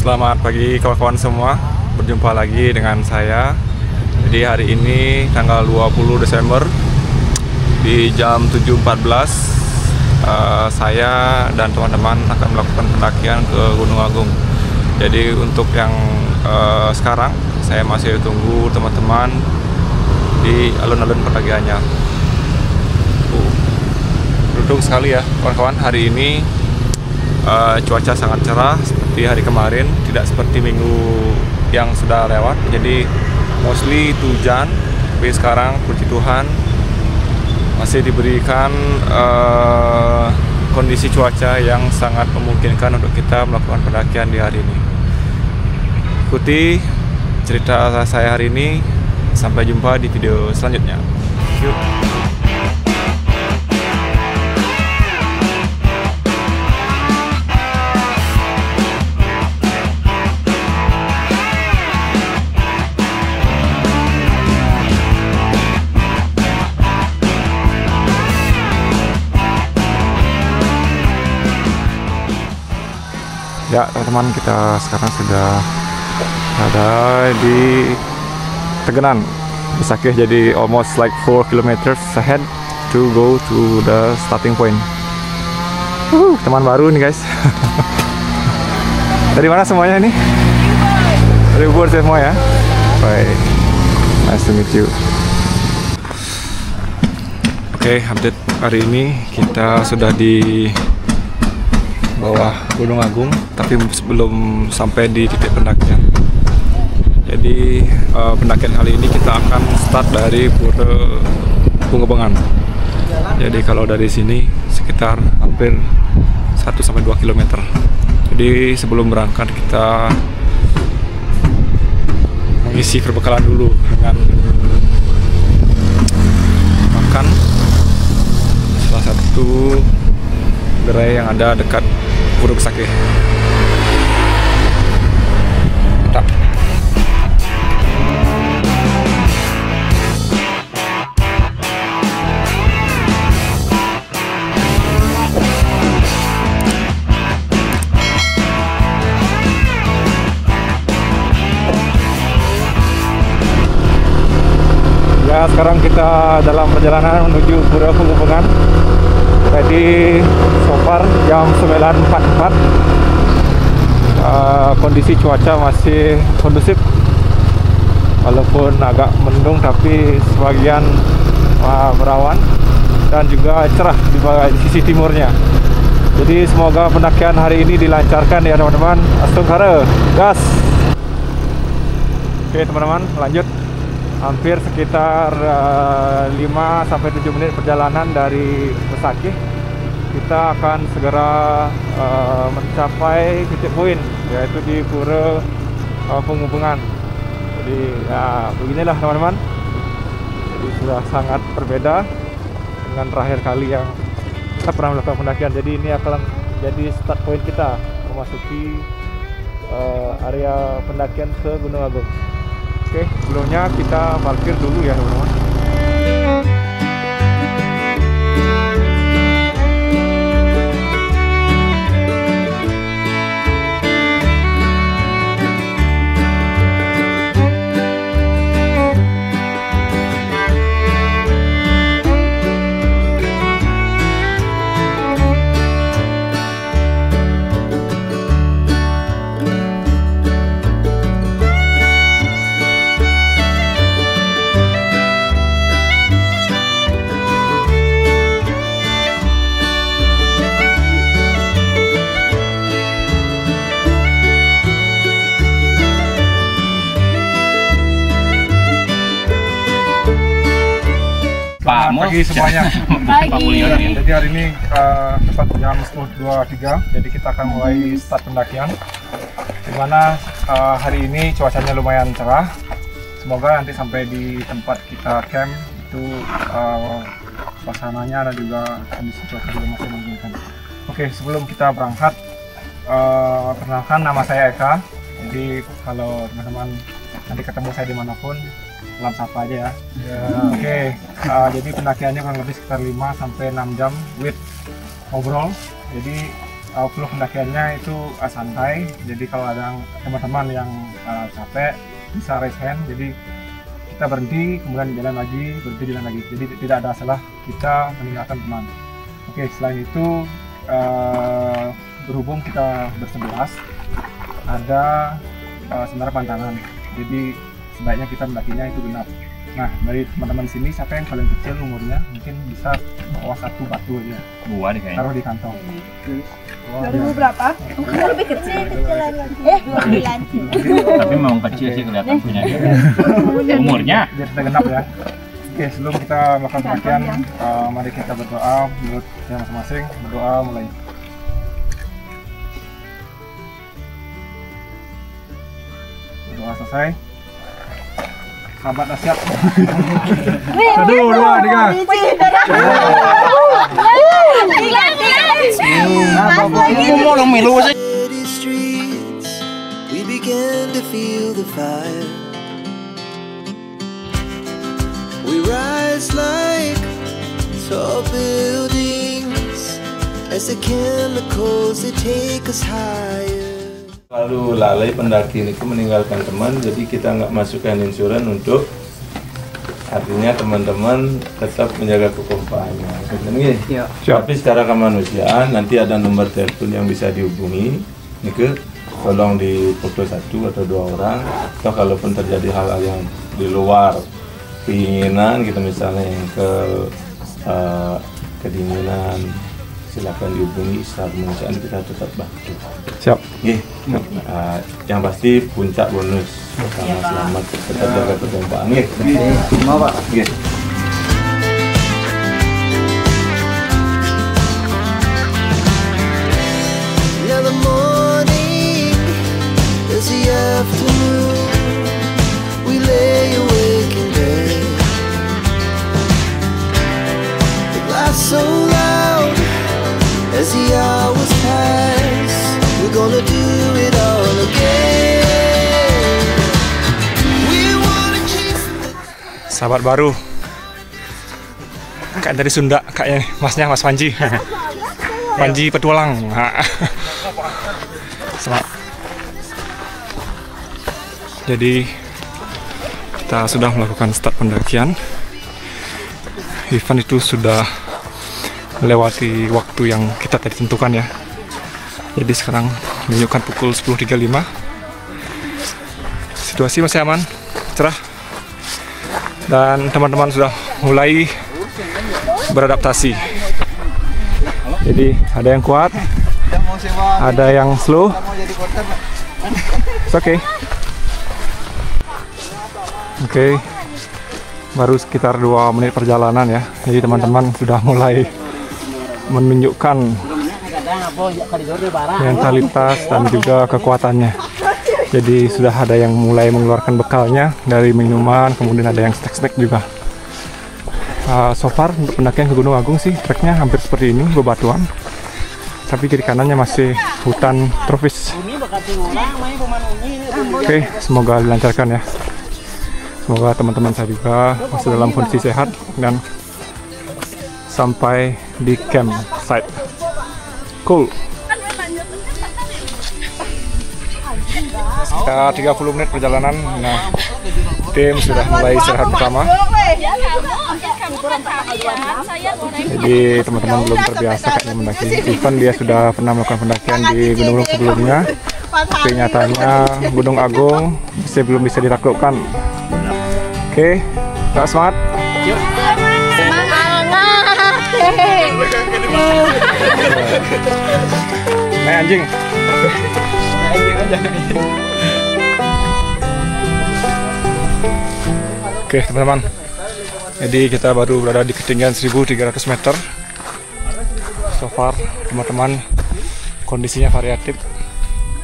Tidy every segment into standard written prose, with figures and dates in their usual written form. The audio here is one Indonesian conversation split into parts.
Selamat pagi kawan-kawan semua, berjumpa lagi dengan saya. Jadi hari ini tanggal 20 Desember di jam 7.14 saya dan teman-teman akan melakukan pendakian ke Gunung Agung. Jadi untuk yang sekarang saya masih tunggu teman-teman di alun-alun pendakiannya. Beruntung sekali ya kawan-kawan, hari ini cuaca sangat cerah seperti hari kemarin, tidak seperti minggu yang sudah lewat. Jadi mostly itu hujan, tapi sekarang puji Tuhan masih diberikan kondisi cuaca yang sangat memungkinkan untuk kita melakukan pendakian di hari ini. Ikuti cerita saya hari ini, sampai jumpa di video selanjutnya. Yuk. Ya teman-teman, kita sekarang sudah ada di Tegenan, Besakih. Jadi almost like 4 kilometers ahead to go to the starting point. Teman baru nih guys. Dari mana semuanya ini? Dari Bogor semua ya? Baik, nice to meet you. Oke, update hari ini kita sudah di bawah Gunung Agung, tapi belum sampai di titik pendakian. Jadi pendakian kali ini kita akan start dari Pura Pungebengan. Jadi kalau dari sini sekitar hampir 1-2 km. Jadi sebelum berangkat kita mengisi perbekalan dulu dengan makan salah satu gerai yang ada dekat Pura Besakih. Mantap. Ya, sekarang kita dalam perjalanan menuju Pura Pungebengan. Jadi so far jam 9.44, kondisi cuaca masih kondusif, walaupun agak mendung tapi sebagian berawan dan juga cerah di sisi timurnya. Jadi semoga pendakian hari ini dilancarkan ya teman-teman. Astungkara, gas. Oke teman-teman, lanjut. Hampir sekitar 5-7 menit perjalanan dari Besakih. Kita akan segera mencapai titik poin, yaitu di Pura Pungebengan. Jadi ya beginilah teman-teman. Jadi sudah sangat berbeda dengan terakhir kali yang kita pernah melakukan pendakian. Jadi ini akan jadi start point kita memasuki area pendakian ke Gunung Agung. Oke, sebelumnya kita parkir dulu ya teman-teman. Pagi semuanya. Pagi. Jadi hari ini tepat jam 10.23. Jadi kita akan mulai start pendakian. Dimana hari ini cuacanya lumayan cerah. Semoga nanti sampai di tempat kita camp itu suasananya dan juga kondisi cuaca juga masih memungkinkan. Oke, sebelum kita berangkat, perkenalkan, nama saya Eka. Jadi kalau teman-teman nanti ketemu saya dimanapun, salam sapa aja ya. Oke, jadi pendakiannya kurang lebih sekitar 5-6 jam with ngobrol. Jadi flow pendakiannya itu santai. Jadi kalau ada teman-teman yang capek bisa raise hand. Jadi kita berhenti, kemudian jalan lagi, berhenti jalan lagi. Jadi tidak ada salah kita meninggalkan teman. Oke, selain itu berhubung kita bersebelas, ada sebenarnya pantangan. Jadi sebaiknya kita mendakinya itu genap. Nah, dari teman-teman sini siapa yang paling kecil umurnya mungkin bisa bawa 1 batu aja. Gua deh kayaknya. Taruh di kantong. Umur berapa? Lebih kecil. 29. Tapi memang kecil sih kelihatan punya dia. Umurnya. Biar kita genap ya. Oke, sebelum kita melakukan pendakian, mari kita berdoa menurut yang masing-masing. Berdoa mulai. Berdoa selesai. Sahabat siap. 1, 2, 3. We began to feel the fire. We rise like tall buildings as the chemicals they take us higher. Lalu lalai pendaki ini meninggalkan teman, jadi kita nggak masukkan insuran untuk artinya teman-teman tetap menjaga kekompakannya. Ya. Tapi secara kemanusiaan nanti ada nomor telepon yang bisa dihubungi. Nih tolong di foto 1 atau 2 orang. Atau kalaupun terjadi hal-hal yang di luar keinginan kita misalnya yang kedinginan, silakan dihubungi secara kemanusiaan, kita tetap bantu. Siap. Yang pasti puncak bonus sama selamat tetap jaga kekompakan. Mau Pak. Now the morning is the afternoon. We lay awake in bed. The glass so loud as the hours pass. We're gonna do it all again. We wanna chase. Sahabat baru. Kak dari Sunda, kayaknya masnya Mas Panji. Panji petualang. Semangat. Jadi kita sudah melakukan start pendakian. Event itu sudah melewati waktu yang kita tadi tentukan ya. Jadi sekarang menunjukkan pukul 10.35. Situasi masih aman, cerah. Dan teman-teman sudah mulai beradaptasi. Jadi ada yang kuat, ada yang slow. It's okay. Oke. Baru sekitar 2 menit perjalanan ya. Jadi teman-teman sudah mulai menunjukkan mentalitas dan juga kekuatannya. Jadi sudah ada yang mulai mengeluarkan bekalnya dari minuman, kemudian ada yang snack juga. So far untuk pendakian ke Gunung Agung sih treknya hampir seperti ini, bebatuan. Tapi kiri kanannya masih hutan tropis. Oke, semoga dilancarkan ya. Semoga teman-teman saya juga masih dalam kondisi sehat dan sampai di campsite. Cool. Ya, 30 menit perjalanan. Nah, tim sudah mulai istirahat bersama. Jadi teman-teman belum terbiasa kayaknya mendaki. Even dia sudah pernah melakukan pendakian di gunung-gunung sebelumnya, tapi nyatanya Gunung Agung masih belum bisa ditaklukkan. Oke, tak semangat? Naik anjing. Oke teman-teman, jadi kita baru berada di ketinggian 1.300 meter. So far teman-teman kondisinya variatif.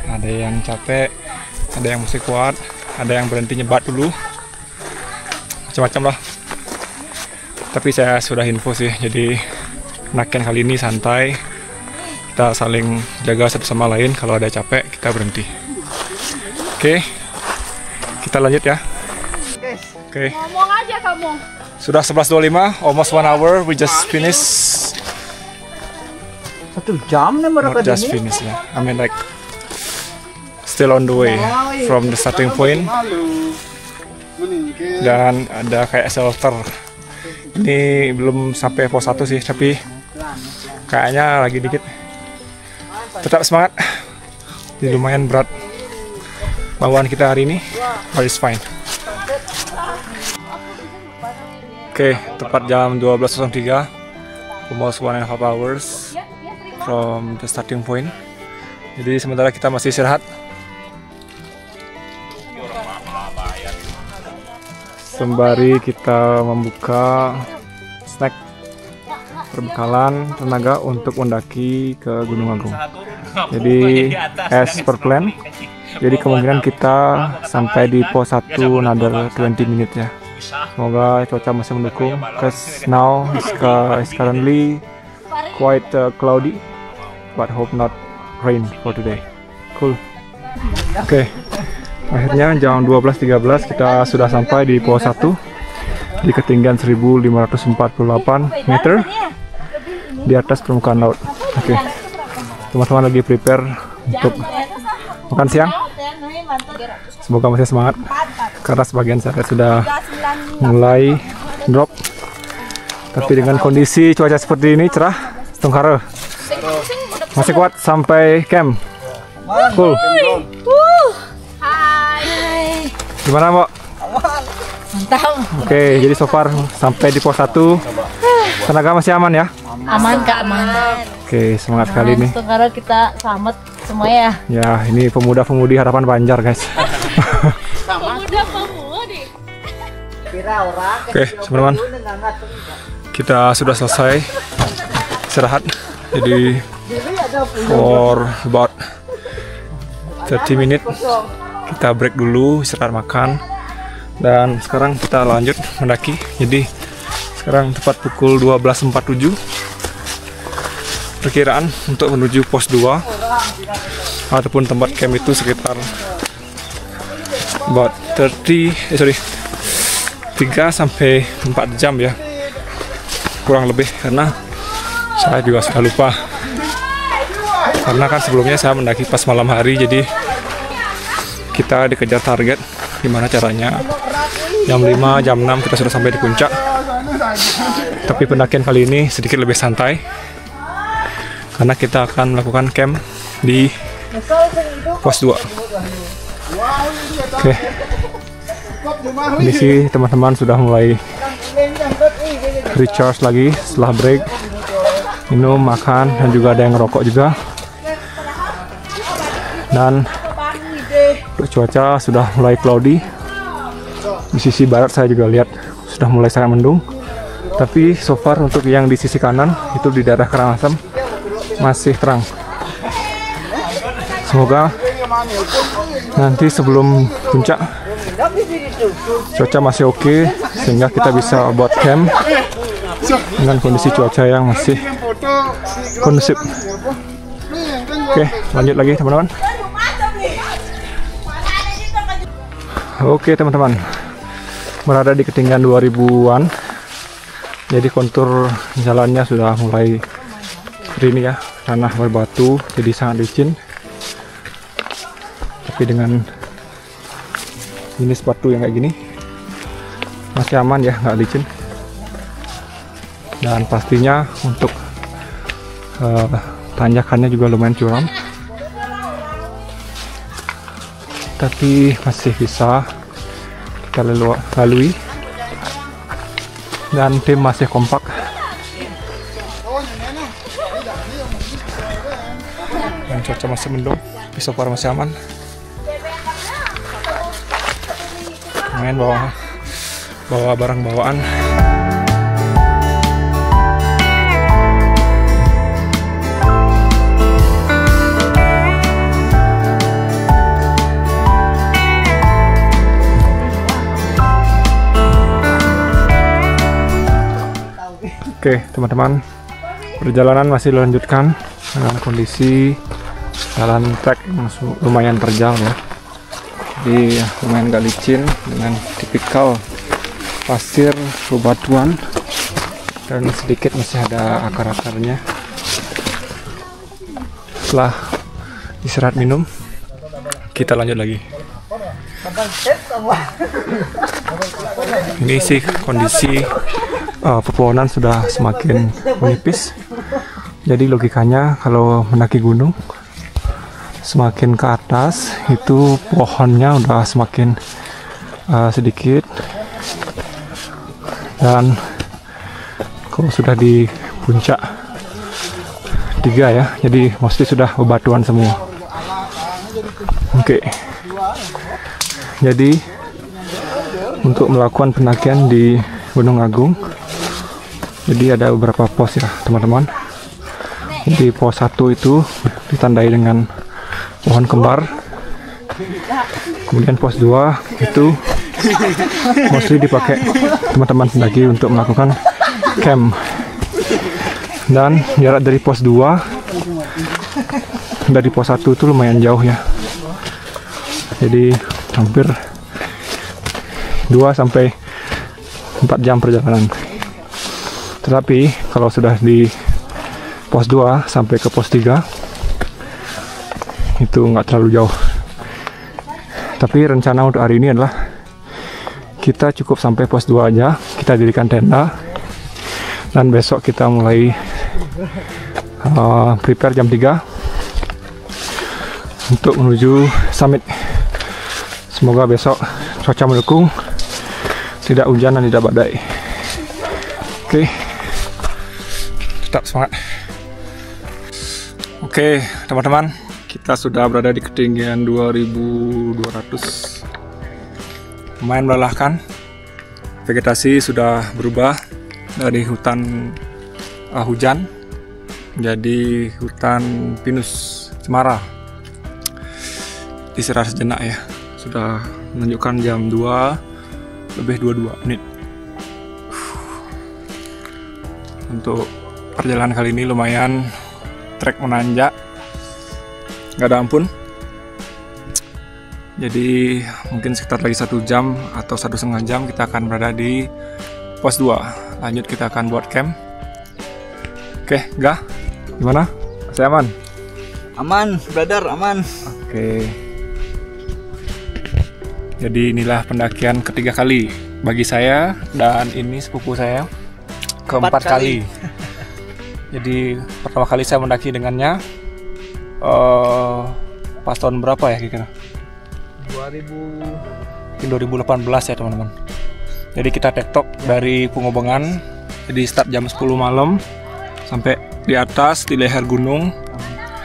Ada yang capek, ada yang masih kuat, ada yang berhenti nyebat dulu, macam-macam lah. Tapi saya sudah info sih, jadi pendakian kali ini santai. Kita saling jaga satu sama lain, kalau ada capek kita berhenti. Oke, kita lanjut ya. Oke. Ngomong aja kamu. Sudah 11.25, almost 1 hour, we just finished. 1 jam nih mereka Not just finish ya. I mean like still on the way from the starting point. Dan ada kayak shelter. Ini belum sampai pos 1 sih, tapi kayaknya lagi dikit. Tetap semangat. Ini lumayan berat bawaan kita hari ini, but it's fine. Oke, tepat jam 12.03, almost 1.5 hours from the starting point. Jadi sementara kita masih istirahat. Sembari kita membuka snack perbekalan tenaga untuk mendaki ke Gunung Agung. Jadi as per plan, jadi kemungkinan kita sampai di pos 1 another 20 menit ya. Semoga cuaca masih mendukung. Cause now it's currently quite cloudy, but hope not rain for today. Cool. Oke. Akhirnya jam 12.13 kita sudah sampai di pos 1 di ketinggian 1548 meter di atas permukaan laut. Oke. Teman-teman lagi prepare untuk makan siang. Semoga masih semangat karena sebagian saya sudah mulai drop. Tapi dengan kondisi cuaca seperti ini cerah, tungkara masih kuat sampai camp. Cool. Hai. Gimana, Mbak? Mantap. Oke, jadi so far sampai di pos 1. Tenaga masih aman ya? Aman Kak, aman. Oke, semangat kali ini. Sekarang kita selamat semua ya. Ya, ini pemuda-pemudi harapan Banjar, guys. Pemuda-pemudi. Oke, teman-teman. Kita sudah selesai istirahat. Jadi for about 30 menit kita break dulu, istirahat makan. Dan sekarang kita lanjut mendaki. Jadi sekarang tepat pukul 12.47. Perkiraan untuk menuju pos 2 ataupun tempat camp itu sekitar about 3 sampai 4 jam ya, kurang lebih, karena saya juga sudah lupa karena kan sebelumnya saya mendaki pas malam hari, jadi kita dikejar target. Gimana caranya jam 5, jam 6 kita sudah sampai di puncak. Tapi pendakian kali ini sedikit lebih santai karena kita akan melakukan camp di pos 2. Oke. Ini sih teman-teman sudah mulai recharge lagi setelah break, minum, makan, dan juga ada yang ngerokok juga. Dan cuaca sudah mulai cloudy. Di sisi barat saya juga lihat sudah mulai sangat mendung. Tapi so far untuk yang di sisi kanan itu di daerah Karangasem masih terang. Semoga nanti sebelum puncak cuaca masih oke sehingga kita bisa buat camp dengan kondisi cuaca yang masih kondusif. Oke, lanjut lagi teman-teman. Oke teman-teman, berada di ketinggian 2000-an. Jadi kontur jalannya sudah mulai ini ya, tanah berbatu, jadi sangat licin. Tapi dengan ini sepatu yang kayak gini masih aman ya, nggak licin. Dan pastinya untuk tanjakannya juga lumayan curam, tapi masih bisa kita lalui. Dan tim masih kompak. Dan cuaca masih mendung, pisau par masih aman. Main bawa barang bawaan. Oke teman-teman, perjalanan masih dilanjutkan dengan kondisi jalan trek yang lumayan terjal ya. Jadi lumayan gak licin dengan tipikal pasir bebatuan dan sedikit masih ada akar-akarnya. Setelah istirahat minum, kita lanjut lagi. Ini sih kondisi pepohonan sudah semakin menipis. Jadi logikanya kalau mendaki gunung, semakin ke atas itu pohonnya udah semakin sedikit. Dan kalau sudah di puncak 3 ya, jadi mostly sudah bebatuan semua. Oke. Jadi untuk melakukan pendakian di Gunung Agung, jadi ada beberapa pos ya teman-teman. Jadi pos 1 itu ditandai dengan pohon kembar. Kemudian pos 2 itu mostly dipakai teman-teman pendaki untuk melakukan camp. Dan jarak dari pos 2 dari pos 1 itu lumayan jauh ya. Jadi hampir 2 sampai 4 jam perjalanan. Tetapi kalau sudah di pos 2 sampai ke pos 3 itu nggak terlalu jauh. Tapi rencana untuk hari ini adalah kita cukup sampai pos 2 aja, kita dirikan tenda, dan besok kita mulai prepare jam 3 untuk menuju summit. Semoga besok cuaca mendukung, tidak hujan dan tidak badai. Oke, tetap semangat. Oke teman-teman, kita sudah berada di ketinggian 2200. Lumayan melelahkan. Vegetasi sudah berubah dari hutan hujan jadi hutan pinus cemara. Istirahat sejenak ya. Sudah menunjukkan jam 2:22. Untuk perjalanan kali ini lumayan trek menanjak, nggak ada ampun. Jadi mungkin sekitar lagi 1 jam atau 1,5 jam kita akan berada di pos 2. Lanjut kita akan buat camp. Oke, Gah, gimana? Masih aman? Aman, brother, aman. Oke. Jadi inilah pendakian ketiga kali bagi saya, dan ini sepupu saya keempat kali. Jadi pertama kali saya mendaki dengannya pas tahun berapa ya kira-kira? 2018 ya teman-teman. Jadi kita tektok dari Pungobengan, jadi start jam 10 malam sampai di atas di leher gunung.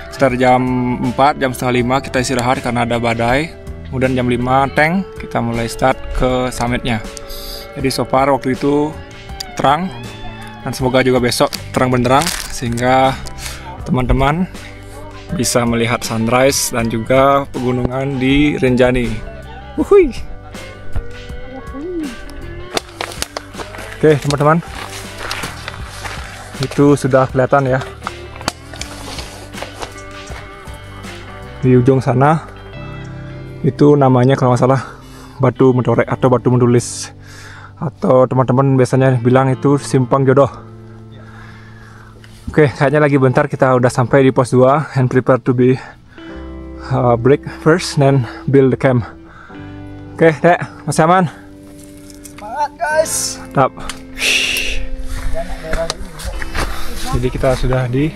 Sekitar jam 4, jam setengah 5 kita istirahat karena ada badai. Kemudian jam 5 tank kita mulai start ke summitnya. Jadi so far waktu itu terang, dan semoga juga besok terang benderang sehingga teman-teman bisa melihat sunrise dan juga pegunungan di Rinjani. Wuhui. Oke teman-teman, itu sudah kelihatan ya di ujung sana. Itu namanya kalau nggak salah batu mentorek atau batu mendulis, atau teman-teman biasanya bilang itu simpang jodoh. Oke, kayaknya lagi bentar kita udah sampai di pos 2 and prepare to be break first then build the camp. Oke, Dek, masih aman? Semangat guys. Tetap. Jadi kita sudah di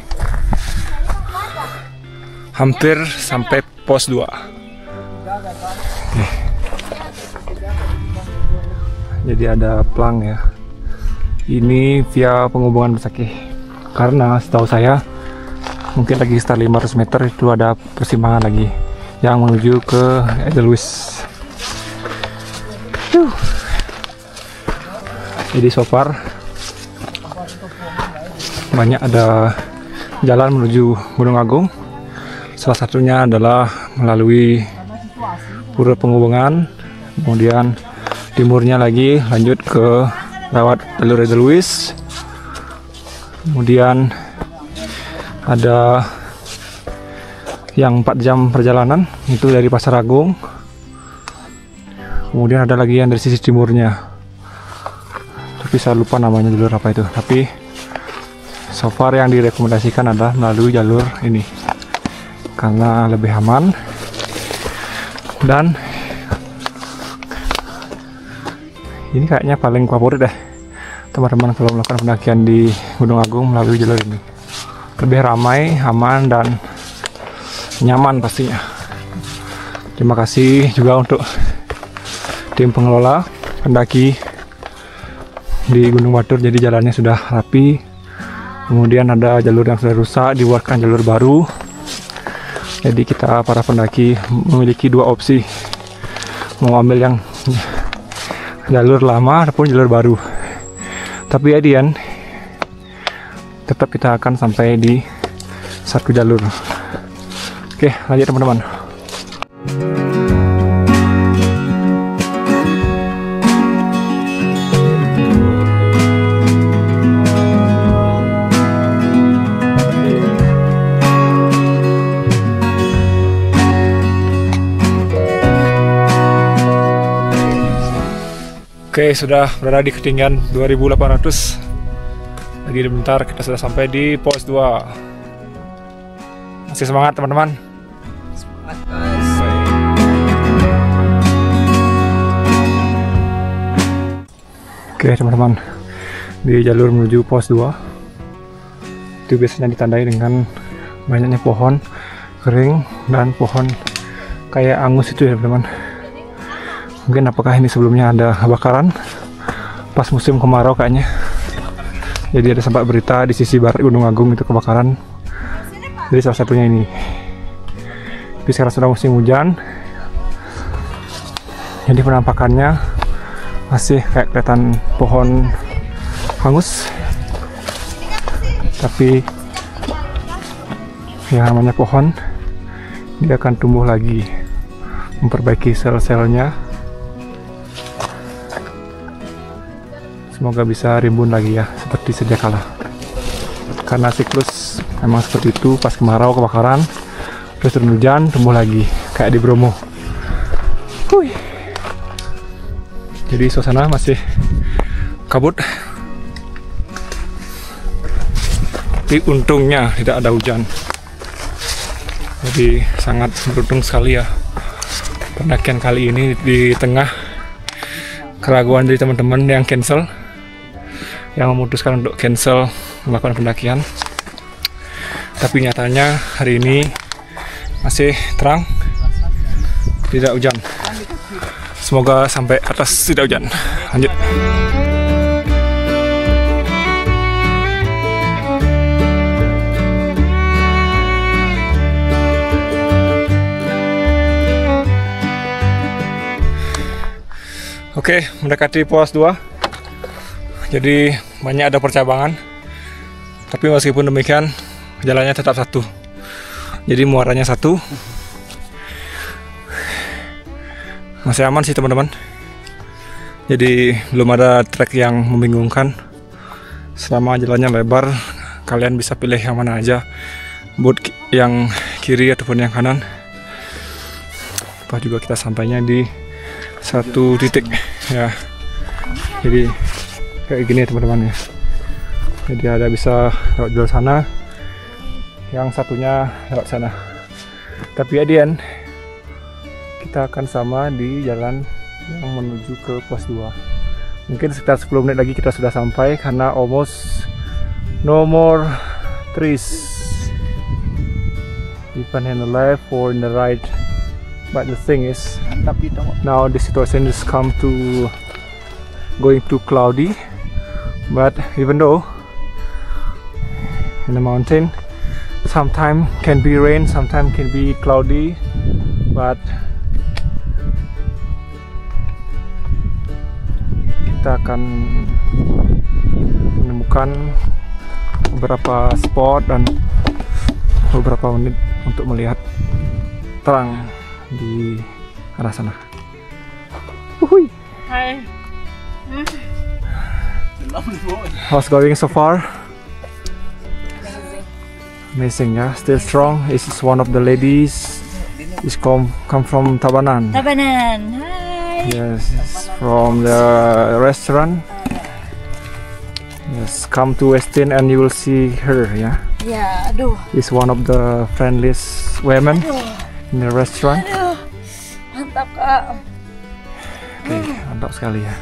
hampir sampai pos 2. Jadi ada plang ya. Ini via penghubungan Besakih. Karena setahu saya mungkin lagi sekitar 500 meter itu ada persimpangan lagi yang menuju ke Edelweiss. Jadi so far banyak ada jalan menuju Gunung Agung. Salah satunya adalah melalui Pura Penghubungan, kemudian timurnya lagi lanjut ke lewat jalur Edelweiss. Kemudian ada yang 4 jam perjalanan itu dari Pasar Agung. Kemudian ada lagi yang dari sisi timurnya, tapi saya lupa namanya jalur apa itu. Tapi so far yang direkomendasikan adalah melalui jalur ini. karena lebih aman. Dan ini kayaknya paling favorit deh teman-teman kalau melakukan pendakian di Gunung Agung melalui jalur ini. Lebih ramai, aman, dan nyaman pastinya. Terima kasih juga untuk tim pengelola pendaki di Gunung Batur. Jadi jalannya sudah rapi, kemudian ada jalur yang sudah rusak, dibuatkan jalur baru. Jadi kita para pendaki memiliki dua opsi, mau ambil yang jalur lama ataupun jalur baru. Tapi ya tetap kita akan sampai di satu jalur. Oke, lanjut teman-teman. Oke, sudah berada di ketinggian 2800. Lagi bentar kita sudah sampai di pos 2. Masih semangat teman-teman. Semangat guys. Oke teman-teman, di jalur menuju pos 2 itu biasanya ditandai dengan banyaknya pohon kering dan pohon kayak angus itu ya teman-teman. Mungkin apakah ini sebelumnya ada kebakaran pas musim kemarau kayaknya. Jadi ada sempat berita di sisi barat Gunung Agung itu kebakaran. Jadi salah satunya ini. Tapi sekarang sudah musim hujan. Jadi penampakannya masih kayak kelihatan pohon hangus. Tapi yang namanya pohon, dia akan tumbuh lagi, memperbaiki sel-selnya. Semoga bisa rimbun lagi ya, seperti sedia kala. Karena siklus memang seperti itu, pas kemarau kebakaran, terus turun hujan tumbuh lagi, kayak di Bromo. Hui. Jadi suasana masih kabut. Tapi untungnya tidak ada hujan. Jadi sangat beruntung sekali ya pendakian kali ini di tengah keraguan dari teman-teman yang cancel, yang memutuskan untuk cancel melakukan pendakian. Tapi nyatanya hari ini masih terang, tidak hujan. Semoga sampai atas tidak hujan. Lanjut. Oke, mendekati pos 2. Jadi banyak ada percabangan. Tapi meskipun demikian, jalannya tetap satu. Jadi muaranya satu. Masih aman sih teman-teman. Jadi belum ada trek yang membingungkan. Selama jalannya lebar, kalian bisa pilih yang mana aja. Boot yang kiri ataupun yang kanan. Pas juga kita sampainya di satu titik ya. Jadi kayak gini ya teman-teman ya. Jadi ada bisa lewat jalur sana, yang satunya lewat sana. Tapi ya kita akan sama di jalan yang menuju ke pos 2. Mungkin sekitar 10 menit lagi kita sudah sampai, karena almost no more trees, even in the left or in the right. But the thing is, now the situation is come to going too cloudy. But even though in the mountain sometimes can be rain, sometimes can be cloudy, but kita akan menemukan beberapa spot dan beberapa menit untuk melihat terang di arah sana. Uhuy. Hai. How's going so far? Amazing ya, still strong. This is one of the ladies. Is come from Tabanan. Tabanan. Hai. Yes, it's from the restaurant. Yes, come to Westin and you will see her ya. Ya, aduh. Is one of the friendliest women in the restaurant. Aduh. Mantap, Kak. Oke, mantap sekali ya.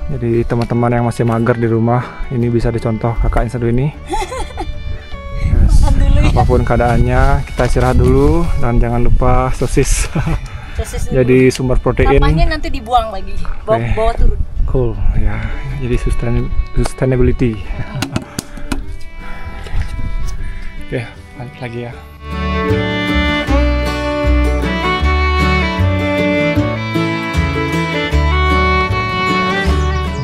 Jadi teman-teman yang masih mager di rumah, ini bisa dicontoh kakak yang satu ini. Yes. Apapun keadaannya, kita istirahat dulu dan jangan lupa sosis. Jadi sumber protein. Sampahnya nanti dibuang lagi, bawa turun. Cool, ya. Jadi sustainability. Oke, lanjut lagi ya.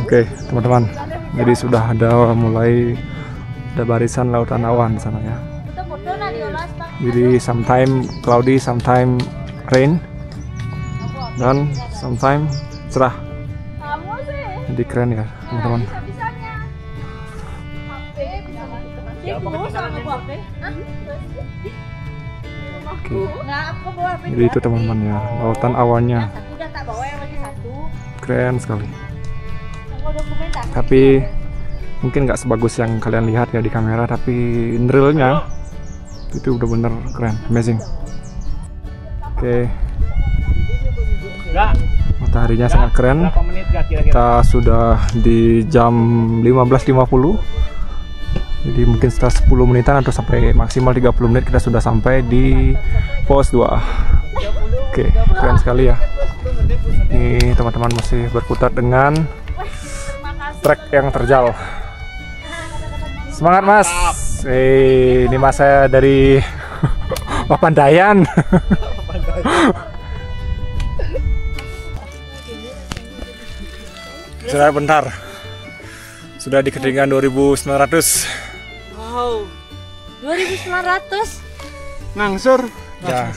Oke, teman-teman. Jadi sudah ada barisan lautan awan di sana ya. Jadi sometime cloudy, sometime rain, dan sometime cerah. Jadi keren ya, teman-teman. Oke. Jadi itu teman-teman ya, lautan awannya. Keren sekali. Tapi mungkin nggak sebagus yang kalian lihat ya di kamera, tapi realnya itu udah bener keren, amazing. Oke. Mataharinya sangat keren. Kita sudah di jam 15.50. Jadi mungkin setelah 10 menitan atau sampai maksimal 30 menit kita sudah sampai di pos 2. Oke, keren sekali ya. Ini teman-teman masih berkutat dengan trek yang terjal. Semangat Mas. Ini Mas saya dari Papandayan. Sudah bentar. Sudah di ketinggian 2.900. Wow. 2.900. Ngangsur. Ya.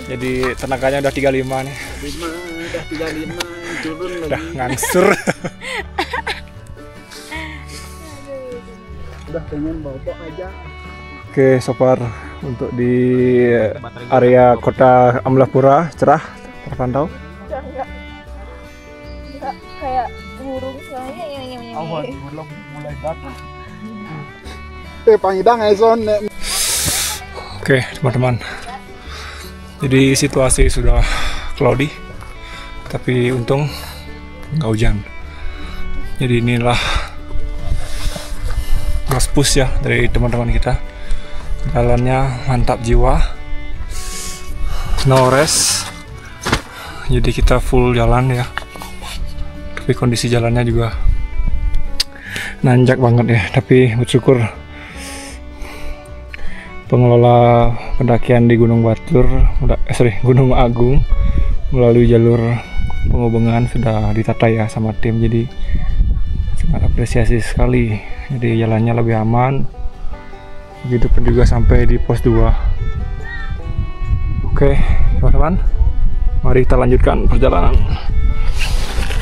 Jadi tenaganya udah 35 nih. Udah 35 turun lagi. Udah ngangsur. Udah pengen bawa aja. Oke, so far untuk di area kota Amlapura cerah terpantau. Enggak kayak burung soalnya Awan belum mulai datang. Pangidang Aison. Oke, teman-teman. Jadi situasi sudah cloudy, tapi untung nggak hujan. Jadi inilah gas push ya dari teman-teman kita. Jalannya mantap jiwa, no rest. Jadi kita full jalan ya. Tapi kondisi jalannya juga nanjak banget ya. Tapi bersyukur pengelola pendakian di Gunung Batur, Gunung Agung melalui jalur penghubungan sudah ditata ya sama tim. Jadi sangat apresiasi sekali. Jadi jalannya lebih aman. Begitupun juga sampai di pos 2. Oke, teman-teman. Mari kita lanjutkan perjalanan.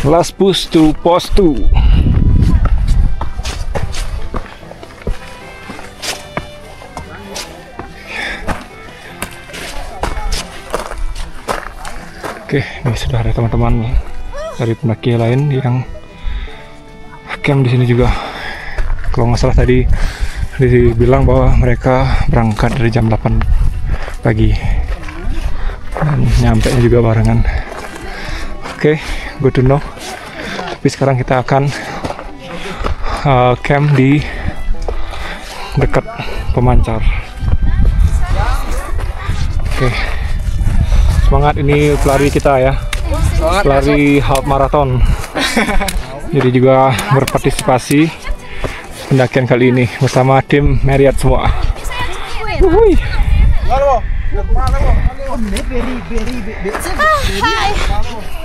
Last push to pos 2. Oke, ini sudah ada teman-teman dari pendaki lain yang camp di sini juga. Kalau nggak salah tadi dibilang bahwa mereka berangkat dari jam 8 pagi dan nyampe juga barengan. Oke, good to know. Tapi sekarang kita akan camp di dekat pemancar. Oke. Semangat, ini pelari kita ya, pelari half marathon. Jadi juga berpartisipasi pendakian kali ini bersama tim Marriott semua. Wuih.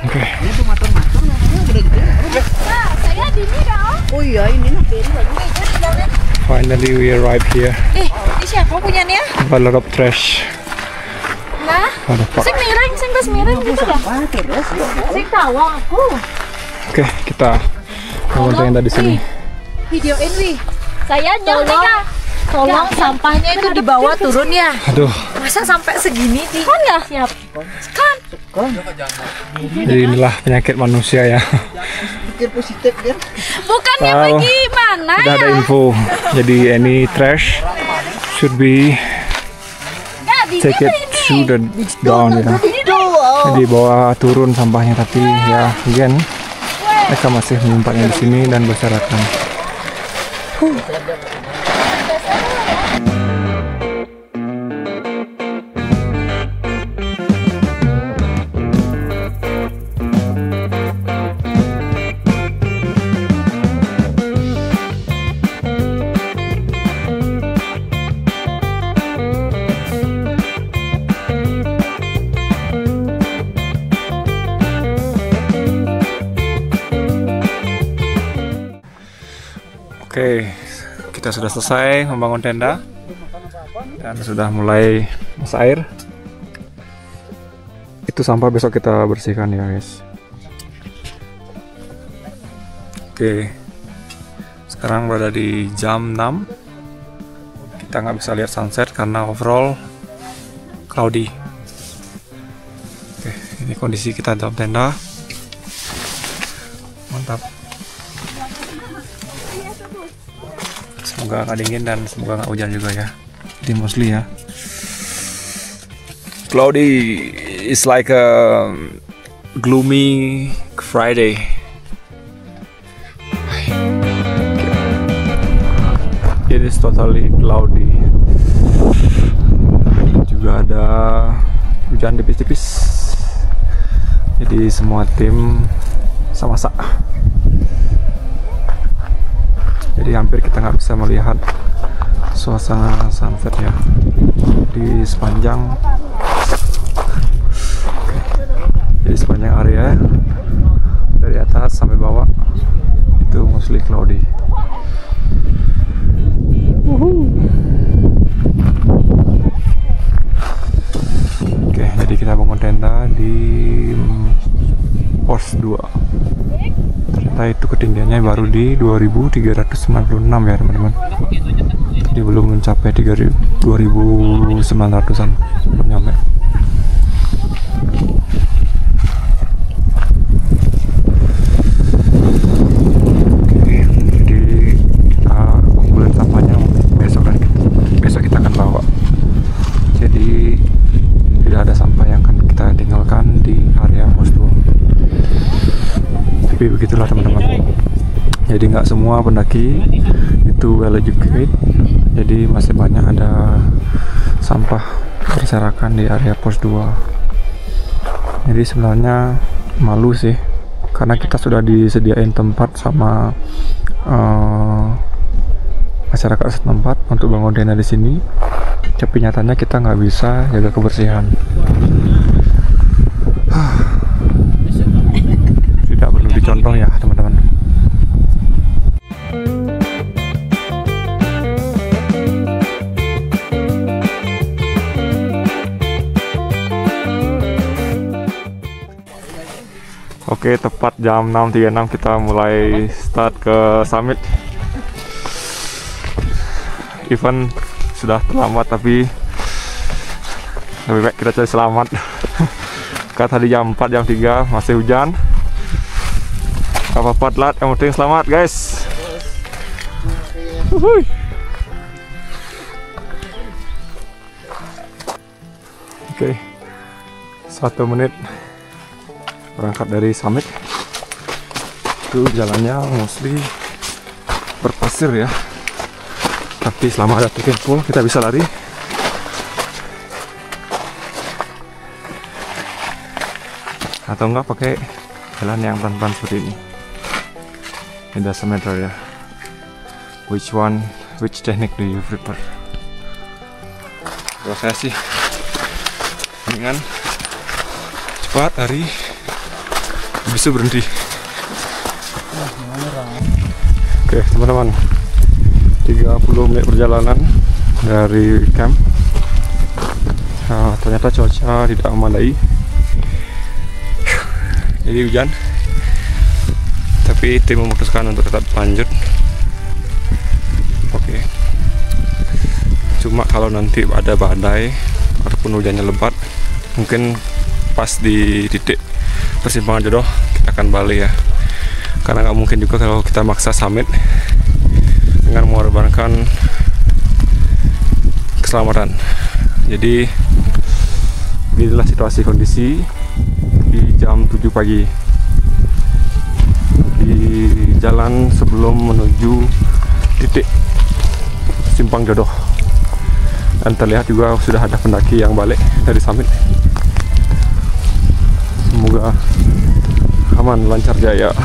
Oke. Oh iya, ini beri bagus. Finally we arrive here. Ini siapa punyanya? A lot of trash. Nah, sing miring gitu dah. Sing tahu aku. Oke, kita ngomongin tadi sini. Videoin Wi. Saya tolong sampahnya itu dibawa turun ya. Aduh. Masa sampai segini sih? Kan ya? Siap. Kan. Jadi inilah penyakit manusia ya. berpikir positif kan? Bukannya Tahu. bagaimana Udah ya? ada info. Jadi any trash should be Nggak bisa take it to the down ya. Jadi bawa turun sampahnya, tapi ya again mereka masih menyimpannya di sini dan berserakan. Oke, kita sudah selesai membangun tenda dan sudah mulai masak air. Itu sampah besok kita bersihkan ya guys. Oke, sekarang berada di jam 6. Kita nggak bisa lihat sunset karena overall cloudy. Oke, ini kondisi kita dalam tenda. Mantap. Semoga nggak dingin dan semoga nggak hujan juga ya. Jadi mostly ya. Cloudy is like a gloomy Friday. It is totally cloudy. Juga ada hujan tipis-tipis. Jadi semua tim sama-sama. Jadi hampir kita nggak bisa melihat suasana sunset ya di sepanjang area dari atas sampai bawah itu mostly cloudy. Oke, jadi kita bangun tenda di pos 2. Ternyata itu ketinggiannya baru di 2396 ya teman-teman. Jadi belum mencapai 2900-an, belum nyampe. Oke, jadi kita kumpulin sampahnya besok kita akan bawa. Jadi tidak ada sampah yang akan kita tinggalkan di area pos 2. Tapi begitulah teman-teman. Jadi nggak semua pendaki itu well educated. Jadi masih banyak ada sampah berserakan di area pos 2. Jadi sebenarnya malu sih, karena kita sudah disediain tempat sama masyarakat setempat untuk bangun tenda di sini. Tapi nyatanya kita nggak bisa jaga kebersihan. Tidak perlu dicontoh ya teman-teman. Oke, tepat jam 6.36 kita mulai start ke summit. Event sudah terlambat tapi lebih baik kita cari selamat. Karena tadi jam 4, jam 3 masih hujan. Gak apa-apa telat, yang penting selamat guys. Oke, 1 menit berangkat dari summit. Itu jalannya mostly berpasir ya, tapi selama ada tiket full kita bisa lari. Atau enggak pakai jalan yang pelan-pelan seperti ini. It doesn't matter ya, which technique do you prefer. Kalau saya sih mendingan cepat lari, habis itu berhenti. Oke teman-teman, 30 menit perjalanan dari camp. Nah, ternyata cuaca tidak memadai, jadi hujan. Tapi tim memutuskan untuk tetap lanjut. Oke. Cuma kalau nanti ada badai ataupun hujannya lebat, mungkin pas di titik persimpangan jodoh kita akan balik ya. karena nggak mungkin juga kalau kita maksa summit dengan mengorbankan keselamatan. Jadi inilah situasi kondisi di jam 7 pagi di jalan sebelum menuju titik Simpang Jodoh, dan terlihat juga sudah ada pendaki yang balik dari summit. Semoga aman, lancar jaya.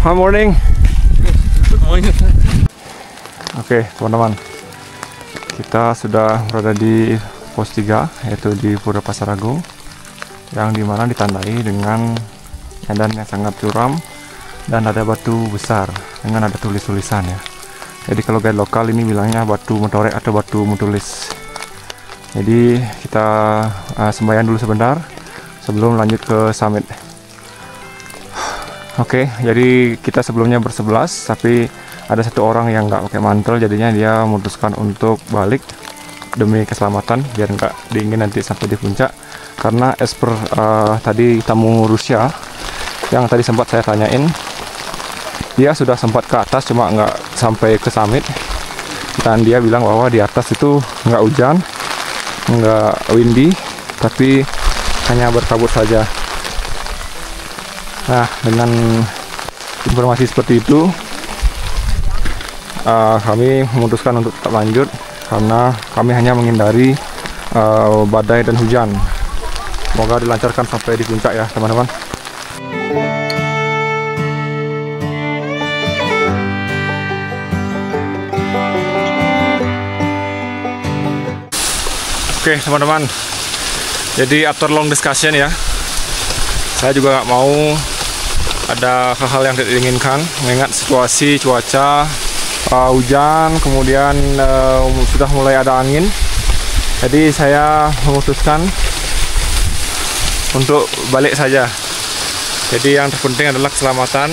Good morning. Oke, teman-teman, kita sudah berada di pos 3, yaitu di Pura Pasar Agung, yang dimana ditandai dengan medan yang sangat curam dan ada batu besar dengan ada tulis-tulisan ya. Jadi kalau guide lokal ini bilangnya batu mentorek atau batu mentulis. Jadi kita sembahyang dulu sebentar sebelum lanjut ke summit. Oke, jadi kita sebelumnya bersebelas, tapi ada satu orang yang nggak pakai mantel, jadinya dia memutuskan untuk balik demi keselamatan biar nggak dingin nanti sampai di puncak. Karena as per tadi tamu Rusia yang tadi sempat saya tanyain, dia sudah sempat ke atas cuma nggak sampai ke summit, dan dia bilang bahwa di atas itu nggak hujan, nggak windy, tapi hanya berkabut saja. Nah, dengan informasi seperti itu, kami memutuskan untuk tetap lanjut karena kami hanya menghindari badai dan hujan. Semoga dilancarkan sampai di puncak ya, teman-teman. Oke, teman-teman. Jadi after long discussion ya, saya juga nggak mau ada hal-hal yang tidak diinginkan, mengingat situasi cuaca hujan, kemudian sudah mulai ada angin. Jadi saya memutuskan untuk balik saja. Jadi yang terpenting adalah keselamatan.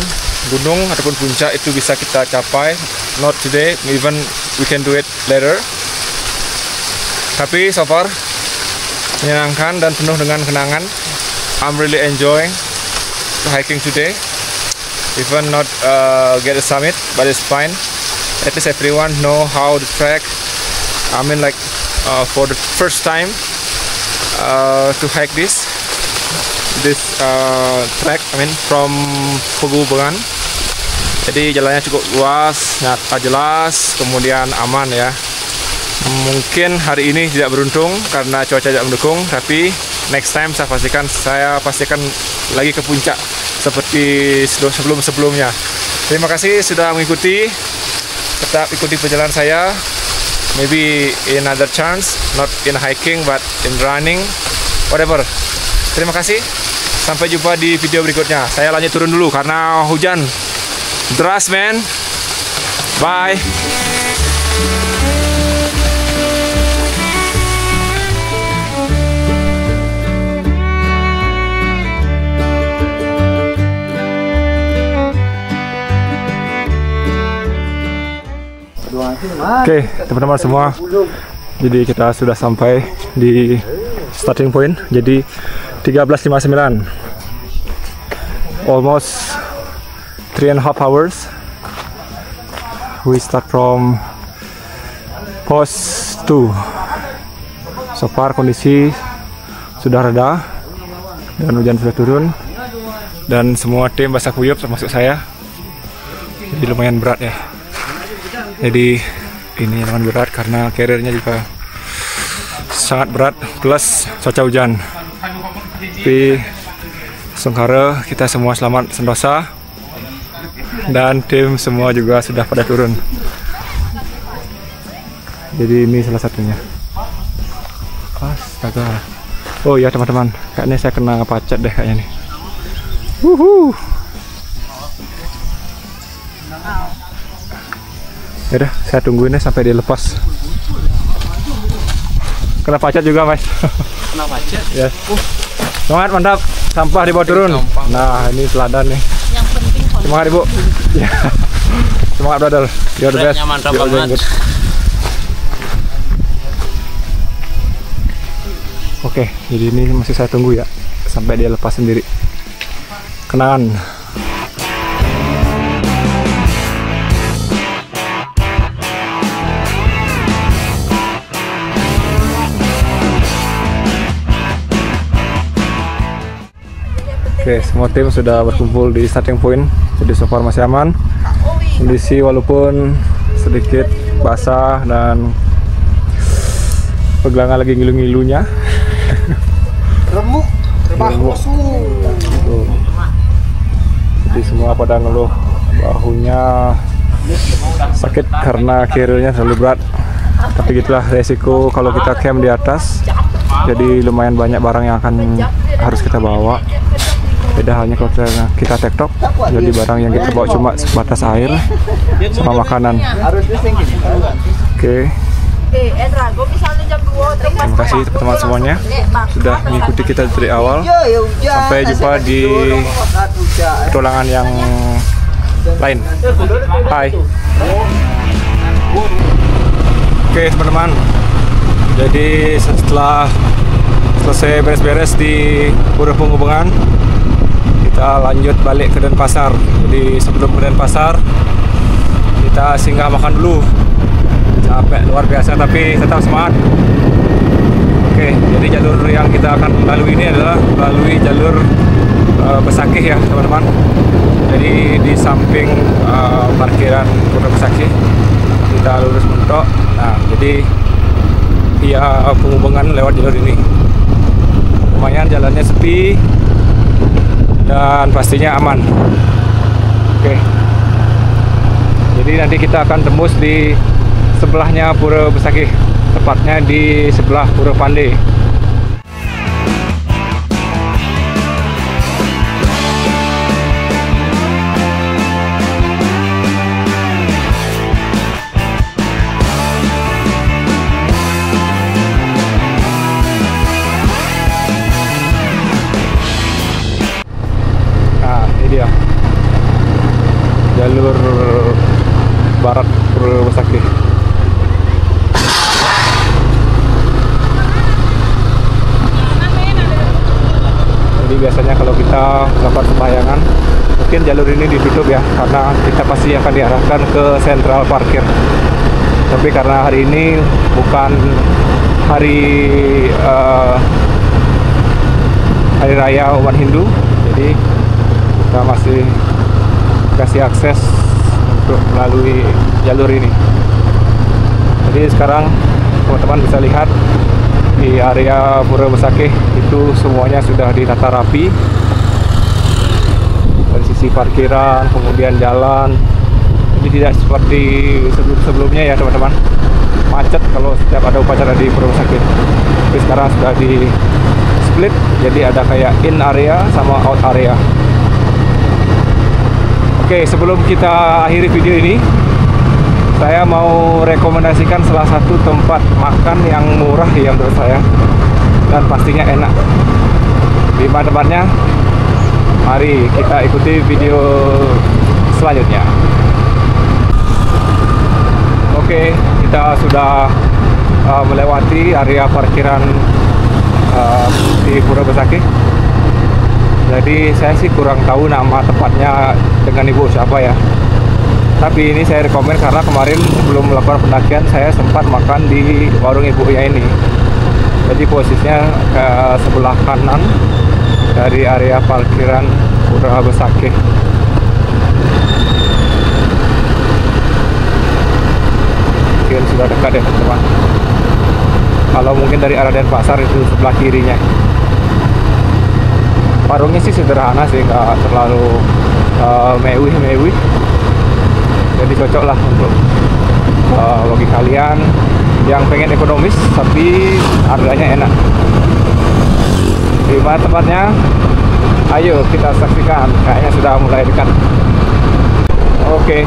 Gunung ataupun puncak itu bisa kita capai, not today, even we can do it later. Tapi so far menyenangkan dan penuh dengan kenangan. I'm really enjoying the hiking today. Even not get a summit, but it's fine. At least everyone know how the track. I mean, like for the first time to hike this track. I mean from Pegubengan. Jadi jalannya cukup luas, nyata, jelas, kemudian aman ya. Mungkin hari ini tidak beruntung karena cuaca tidak mendukung, tapi next time saya pastikan lagi ke puncak seperti sebelum-sebelumnya. Terima kasih sudah mengikuti. Tetap ikuti perjalanan saya. Maybe in another chance, not in hiking but in running, whatever. Terima kasih. Sampai jumpa di video berikutnya. Saya lanjut turun dulu karena hujan deras, man. Bye. Oke, teman-teman semua, jadi kita sudah sampai di starting point. Jadi 13:59, almost 3.5 hours. We start from post 2. So far kondisi sudah reda dan hujan sudah turun, dan semua tim basah kuyup termasuk saya. Jadi lumayan berat ya. Jadi ini lumayan berat karena carrier-nya juga sangat berat, plus cuaca hujan. Tapi sungkara kita semua selamat sentosa, dan tim semua juga sudah pada turun. Jadi ini salah satunya. Astaga. Oh ya teman-teman, kayaknya saya kena pacet deh kayaknya nih. Wuhu. Ya udah, saya tungguin ya sampai dia lepas. Kena pacet juga, Mas. Kena pacet? Yes. Semangat, mantap. Sampah dibawa turun. Nah, ini teladan nih. Yang penting Semangat, Ibu. Ya. Semangat, brother. You're the best. Mantap You're banget. good. Oke, jadi ini masih saya tunggu ya sampai dia lepas sendiri. kenangan. Oke, semua tim sudah berkumpul di starting point, jadi so far masih aman. Kondisi walaupun sedikit basah dan pegangan lagi ngilu-ngilunya. Remuk, Tuh. Jadi semua pada ngeluh bahunya sakit karena carrier-nya terlalu berat. Tapi gitulah resiko kalau kita camp di atas. Jadi lumayan banyak barang yang akan harus kita bawa. Beda halnya kalau kita tektok, jadi barang yang kita bawa cuma sebatas air sama makanan. Oke. Terima kasih teman-teman semuanya sudah mengikuti kita dari awal. Sampai jumpa di petualangan yang lain. Hai. Oke teman-teman, jadi setelah selesai beres-beres di Pura Penghubungan, kita lanjut balik ke Denpasar. Jadi sebelum ke Denpasar, kita singgah makan dulu. Capek luar biasa tapi tetap semangat. Oke, jadi jalur yang kita akan lalui ini adalah melalui jalur Besakih ya teman-teman. Jadi di samping parkiran Pura Besakih kita lurus mentok. Nah, jadi via Penghubungan lewat jalur ini. Lumayan jalannya sepi dan pastinya aman. Oke. Jadi nanti kita akan tembus di sebelahnya Pura Besakih, tepatnya di sebelah Pura Pande. Nah, ini dia jalur barat Pura Besakih. Jadi biasanya kalau kita melakukan pembayangan, mungkin jalur ini ditutup ya, karena kita pasti akan diarahkan ke sentral parkir. Tapi karena hari ini bukan hari hari raya umat Hindu, jadi kita masih kasih akses untuk melalui jalur ini. Jadi sekarang teman-teman bisa lihat di area Pura Besakih itu semuanya sudah ditata rapi. Dari sisi parkiran, kemudian jalan. Jadi tidak seperti sebelumnya ya teman-teman, macet kalau setiap ada upacara di Pura Besakih. Tapi sekarang sudah di split, jadi ada kayak in area sama out area. Oke, sebelum kita akhiri video ini, saya mau rekomendasikan salah satu tempat makan yang murah ya menurut saya, dan pastinya enak. Di mana tempatnya? Mari kita ikuti video selanjutnya. Oke, kita sudah melewati area parkiran di Pura Besakih. Jadi saya sih kurang tahu nama tempatnya dengan ibu siapa ya. Tapi ini saya rekomen karena kemarin sebelum melakukan pendakian saya sempat makan di warung ibunya ini. Jadi posisinya ke sebelah kanan dari area parkiran Pura Besakih. Mungkin sudah dekat ya teman-teman. Kalau mungkin dari arah Denpasar itu sebelah kirinya. Warungnya sih sederhana sih, nggak terlalu mewah. Jadi cocok lah untuk bagi kalian yang pengen ekonomis tapi harganya enak. Di mana tempatnya? Ayo kita saksikan. Kayaknya sudah mulai dekat. Oke,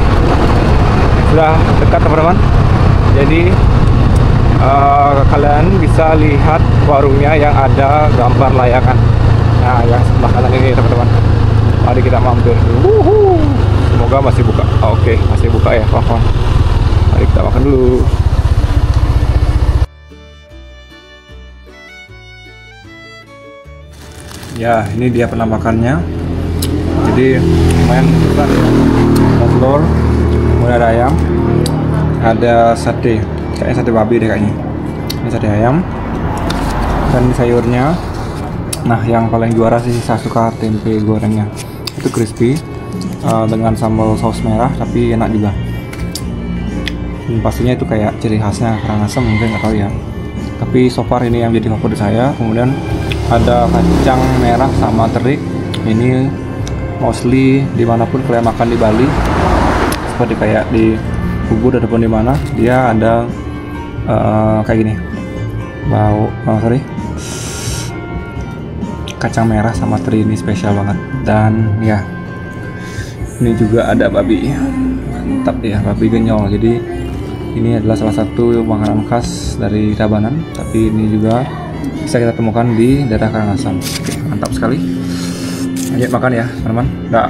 sudah dekat teman-teman. Jadi kalian bisa lihat warungnya yang ada gambar layangan. Nah, yang sebelah kanan ini teman-teman. Mari kita mampir. Semoga masih buka. Oke, masih buka ya kawan-kawan. Mari kita makan dulu. Ya, ini dia penampakannya. Jadi lumayan besar ya. Ada telur, kemudian ada ayam, ada sate, kayaknya sate babi deh kayaknya. Ini sate ayam, dan sayurnya. Nah, yang paling juara sih saya suka tempe gorengnya. Itu crispy dengan sambal saus merah, tapi enak juga. Dan pastinya itu kayak ciri khasnya Karangasem, mungkin nggak tahu ya. Tapi so far ini yang jadi favorit saya. Kemudian ada kacang merah sama terik. Ini mostly dimanapun kalian makan di Bali, seperti kayak di Ubud ataupun di mana, dia ada kayak gini, kacang merah sama teri. Ini spesial banget. Dan ya, ini juga ada babi, mantap ya, babi genyol. Jadi ini adalah salah satu makanan khas dari Tabanan, tapi ini juga bisa kita temukan di daerah Karangasem. Oke, mantap sekali. Lanjut makan ya teman-teman. Nggak,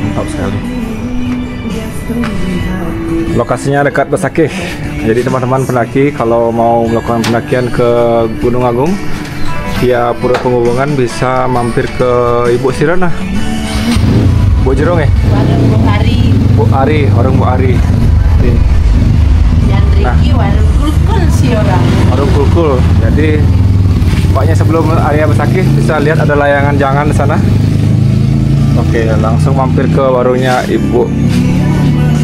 mantap sekali. Lokasinya dekat Besakih. Jadi teman-teman pendaki kalau mau melakukan pendakian ke Gunung Agung via Pura Penghubungan bisa mampir ke Ibu Sirana, Bu Jerong ya? Warung Bu Ari. Bu Ari, warung Bu Ari. Nih. Dan Riki warung kulkul sih orang. Warung kulkul. Jadi pokoknya sebelum area Besakih bisa lihat ada layangan jangan di sana. Oke, langsung mampir ke warungnya Ibu.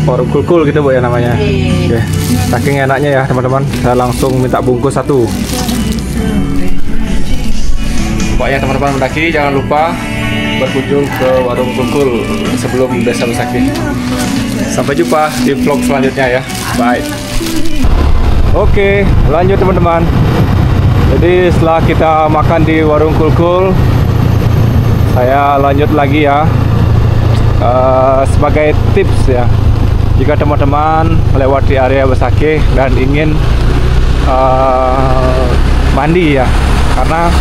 Warung kulkul gitu Bu ya namanya. Oke. Saking enaknya ya teman-teman, saya langsung minta bungkus satu. Pokoknya teman-teman mendaki jangan lupa berkunjung ke warung kulkul sebelum desa Besakih. Sampai jumpa di vlog selanjutnya ya. Bye. Oke, lanjut teman-teman. Jadi setelah kita makan di warung kulkul, saya lanjut lagi ya. Sebagai tips ya, jika teman-teman melewati area Besakih dan ingin mandi ya, karena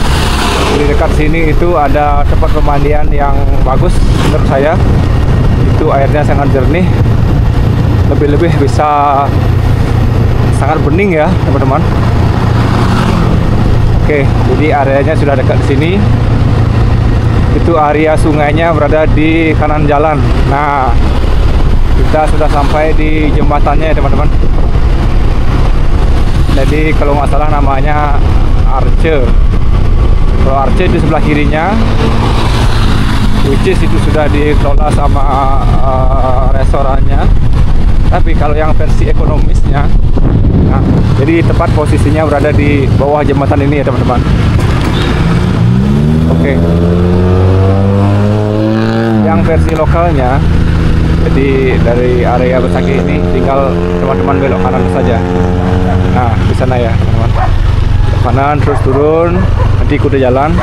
di dekat sini itu ada tempat pemandian yang bagus menurut saya. Itu airnya sangat jernih, lebih-lebih bisa sangat bening ya teman-teman. Oke, jadi areanya sudah dekat di sini. Itu area sungainya berada di kanan jalan. Nah, kita sudah sampai di jembatannya ya teman-teman. Jadi kalau nggak salah namanya Arce. Kalau Arce di sebelah kirinya, which is itu sudah dikelola sama restorannya. Tapi kalau yang versi ekonomisnya, nah, jadi tepat posisinya berada di bawah jembatan ini ya teman-teman. Oke. Yang versi lokalnya, jadi dari area Besakih ini tinggal teman-teman belok kanan saja. Nah, di sana ya teman-teman. Belok kanan terus turun, nanti ikuti jalan,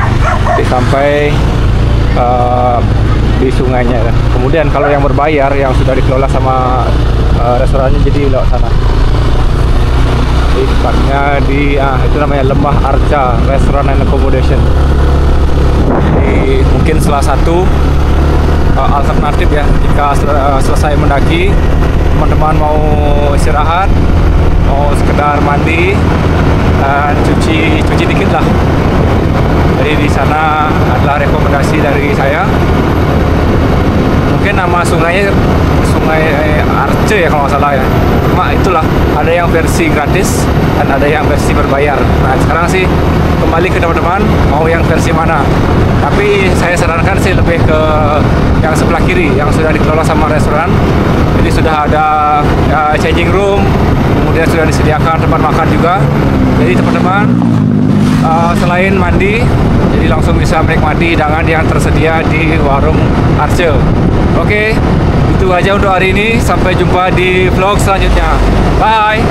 nanti sampai di sungainya. Kemudian kalau yang berbayar yang sudah dikelola sama restorannya, jadi lewat sana. Di tepatnya di itu namanya Lembah Arca Restaurant and Accommodation. Jadi mungkin salah satu alternatif ya jika selesai mendaki, teman-teman mau istirahat, mau sekedar mandi dan cuci dikit lah. Jadi di sana adalah rekomendasi dari saya. Mungkin nama sungainya Sungai Arce ya kalau nggak salah ya. Cuma itulah, ada yang versi gratis dan ada yang versi berbayar. Nah sekarang sih kembali ke teman-teman mau yang versi mana. Tapi saya sarankan sih lebih ke yang sebelah kiri yang sudah dikelola sama restoran. Jadi sudah ada changing room, kemudian sudah disediakan tempat makan juga. Jadi teman-teman selain mandi, jadi langsung bisa menikmati hidangan yang tersedia di warung Arce. Oke, itu aja untuk hari ini. Sampai jumpa di vlog selanjutnya. Bye.